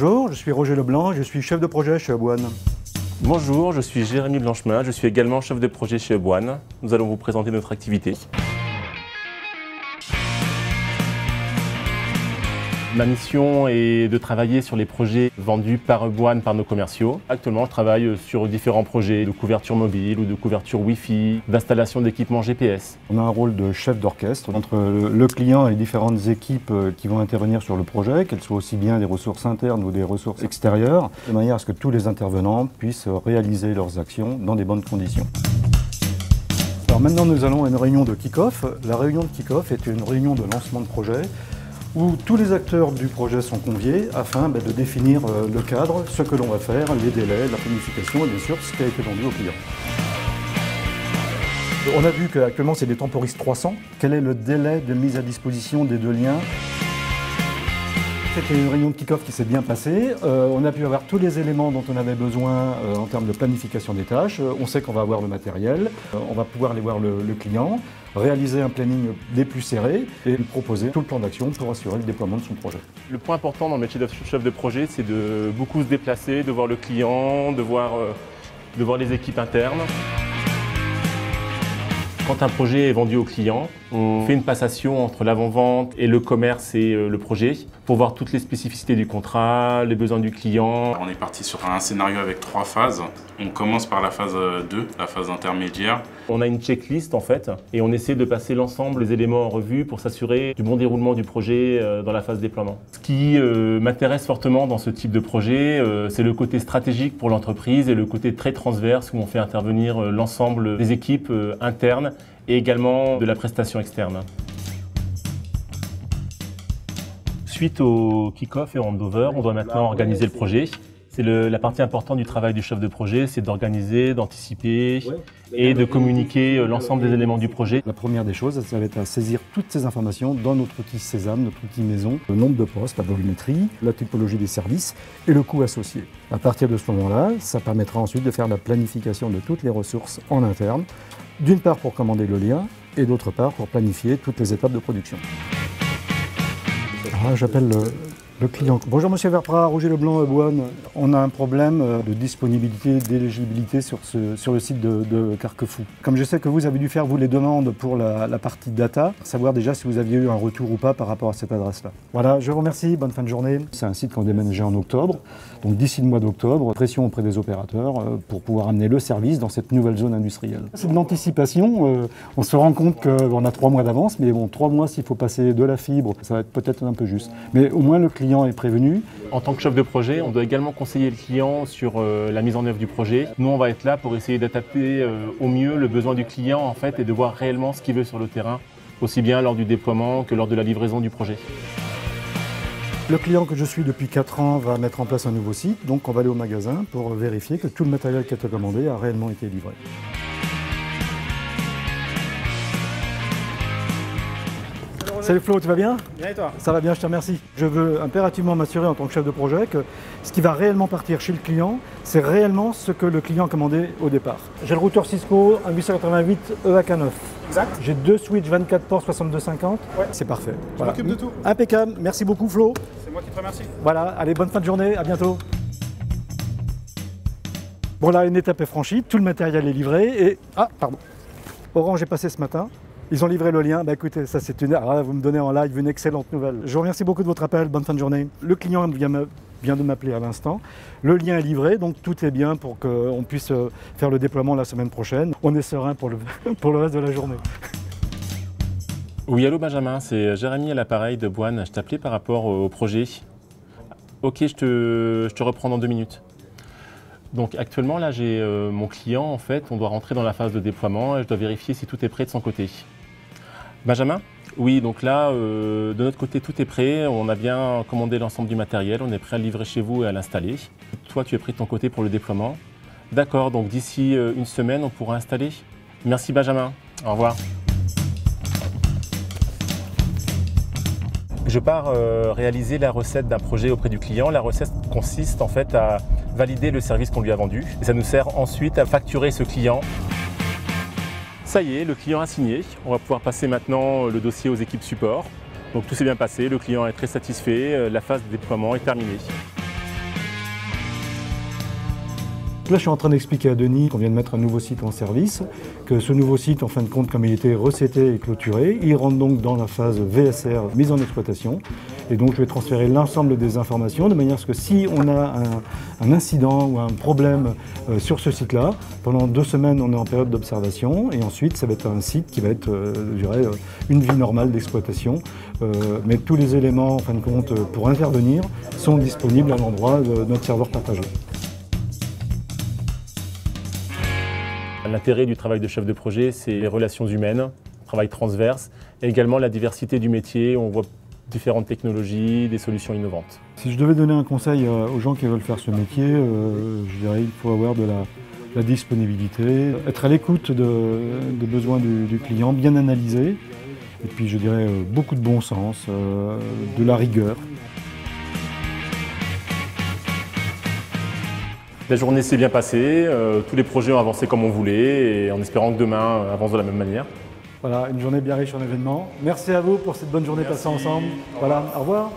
Bonjour, je suis Roger Leblanc, je suis chef de projet chez Oboine. Bonjour, je suis Jérémy Blanchemin, je suis également chef de projet chez Oboine. Nous allons vous présenter notre activité. Ma mission est de travailler sur les projets vendus par Oboine par nos commerciaux. Actuellement, je travaille sur différents projets de couverture mobile ou de couverture Wi-Fi, d'installation d'équipements GPS. On a un rôle de chef d'orchestre entre le client et les différentes équipes qui vont intervenir sur le projet, qu'elles soient aussi bien des ressources internes ou des ressources extérieures, de manière à ce que tous les intervenants puissent réaliser leurs actions dans des bonnes conditions. Alors maintenant, nous allons à une réunion de kick-off. La réunion de kick-off est une réunion de lancement de projet où tous les acteurs du projet sont conviés afin de définir le cadre, ce que l'on va faire, les délais, la planification et bien sûr ce qui a été vendu au client. On a vu qu'actuellement c'est des Temporis 300. Quel est le délai de mise à disposition des deux liens? C'était une réunion de kick-off qui s'est bien passée. On a pu avoir tous les éléments dont on avait besoin en termes de planification des tâches. On sait qu'on va avoir le matériel, on va pouvoir aller voir le client, réaliser un planning des plus serrés et lui proposer tout le plan d'action pour assurer le déploiement de son projet. Le point important dans le métier de chef de projet, c'est de beaucoup se déplacer, de voir le client, de voir les équipes internes. Quand un projet est vendu au client, on fait une passation entre l'avant-vente et le commerce et le projet pour voir toutes les spécificités du contrat, les besoins du client. On est parti sur un scénario avec 3 phases. On commence par la phase 2, la phase intermédiaire. On a une checklist en fait et on essaie de passer l'ensemble des éléments en revue pour s'assurer du bon déroulement du projet dans la phase déploiement. Ce qui m'intéresse fortement dans ce type de projet, c'est le côté stratégique pour l'entreprise et le côté très transverse où on fait intervenir l'ensemble des équipes internes et également de la prestation externe. Suite au kick-off et au handover, on doit maintenant organiser le projet. C'est la partie importante du travail du chef de projet, c'est d'organiser, d'anticiper et de communiquer l'ensemble des éléments du projet. La première des choses, ça va être à saisir toutes ces informations dans notre outil Sésame, notre outil maison, le nombre de postes, la volumétrie, la typologie des services et le coût associé. À partir de ce moment-là, ça permettra ensuite de faire la planification de toutes les ressources en interne, d'une part pour commander le lien et d'autre part pour planifier toutes les étapes de production. J'appelle le client. Bonjour Monsieur Verprat, Roger Leblanc, Oboine. On a un problème de disponibilité, d'éligibilité sur le site de Carquefou. Comme je sais que vous avez dû faire vous les demandes pour la partie data, savoir déjà si vous aviez eu un retour ou pas par rapport à cette adresse-là. Voilà, je vous remercie, bonne fin de journée. C'est un site qu'on a déménagé en octobre, donc d'ici le mois d'octobre, pression auprès des opérateurs pour pouvoir amener le service dans cette nouvelle zone industrielle. C'est de l'anticipation, on se rend compte qu'on a 3 mois d'avance, mais bon, 3 mois s'il faut passer de la fibre, ça va être peut-être un peu juste. Mais au moins le client est prévenu. En tant que chef de projet, on doit également conseiller le client sur la mise en œuvre du projet. Nous, on va être là pour essayer d'adapter au mieux le besoin du client en fait, et de voir réellement ce qu'il veut sur le terrain, aussi bien lors du déploiement que lors de la livraison du projet. Le client que je suis depuis 4 ans va mettre en place un nouveau site, donc on va aller au magasin pour vérifier que tout le matériel qui a été commandé a réellement été livré. Salut Flo, tu vas bien? Bien et toi? Ça va bien, je te remercie. Je veux impérativement m'assurer en tant que chef de projet que ce qui va réellement partir chez le client, c'est réellement ce que le client a commandé au départ. J'ai le routeur Cisco, un 888 EAK9. Exact. J'ai 2 switches 24 ports 6250. Ouais. C'est parfait. Je m'occupe de tout. Impeccable, merci beaucoup Flo. C'est moi qui te remercie. Voilà, allez, bonne fin de journée, à bientôt. Bon là, une étape est franchie, tout le matériel est livré et... Ah, pardon. Orange est passé ce matin. Ils ont livré le lien. Bah écoutez, ça c'est une... Alors là, vous me donnez en live une excellente nouvelle. Je vous remercie beaucoup de votre appel. Bonne fin de journée. Le client vient de m'appeler à l'instant. Le lien est livré, donc tout est bien pour qu'on puisse faire le déploiement la semaine prochaine. On est serein pour le reste de la journée. Oui, allô Benjamin, c'est Jérémy à l'appareil de Oboine. Je t'appelais par rapport au projet. Ok, je te reprends dans 2 minutes. Donc actuellement, là, j'ai mon client, en fait, on doit rentrer dans la phase de déploiement et je dois vérifier si tout est prêt de son côté. Benjamin? Oui, donc là, de notre côté, tout est prêt. On a bien commandé l'ensemble du matériel. On est prêt à le livrer chez vous et à l'installer. Toi, tu es prêt de ton côté pour le déploiement? D'accord, donc d'ici 1 semaine, on pourra installer. Merci Benjamin. Au revoir. Je pars réaliser la recette d'un projet auprès du client. La recette consiste en fait à valider le service qu'on lui a vendu. Et ça nous sert ensuite à facturer ce client. Ça y est, le client a signé. On va pouvoir passer maintenant le dossier aux équipes support. Donc tout s'est bien passé, le client est très satisfait, la phase de déploiement est terminée. Là, je suis en train d'expliquer à Denis qu'on vient de mettre un nouveau site en service, que ce nouveau site, en fin de compte, comme il était recetté et clôturé, il rentre donc dans la phase VSR, mise en exploitation. Et donc, je vais transférer l'ensemble des informations de manière à ce que si on a un incident ou un problème sur ce site-là, pendant 2 semaines, on est en période d'observation et ensuite, ça va être un site qui va être, je dirais, une vie normale d'exploitation. Mais tous les éléments, en fin de compte, pour intervenir sont disponibles à l'endroit de notre serveur partagé. L'intérêt du travail de chef de projet, c'est les relations humaines, le travail transverse et également la diversité du métier. On voit différentes technologies, des solutions innovantes. Si je devais donner un conseil aux gens qui veulent faire ce métier, je dirais qu'il faut avoir de la disponibilité, être à l'écoute des besoins du client, bien analyser, et puis je dirais beaucoup de bon sens, de la rigueur. La journée s'est bien passée, tous les projets ont avancé comme on voulait et en espérant que demain avance de la même manière. Voilà, une journée bien riche en événements. Merci à vous pour cette bonne journée passée ensemble. Voilà, au revoir.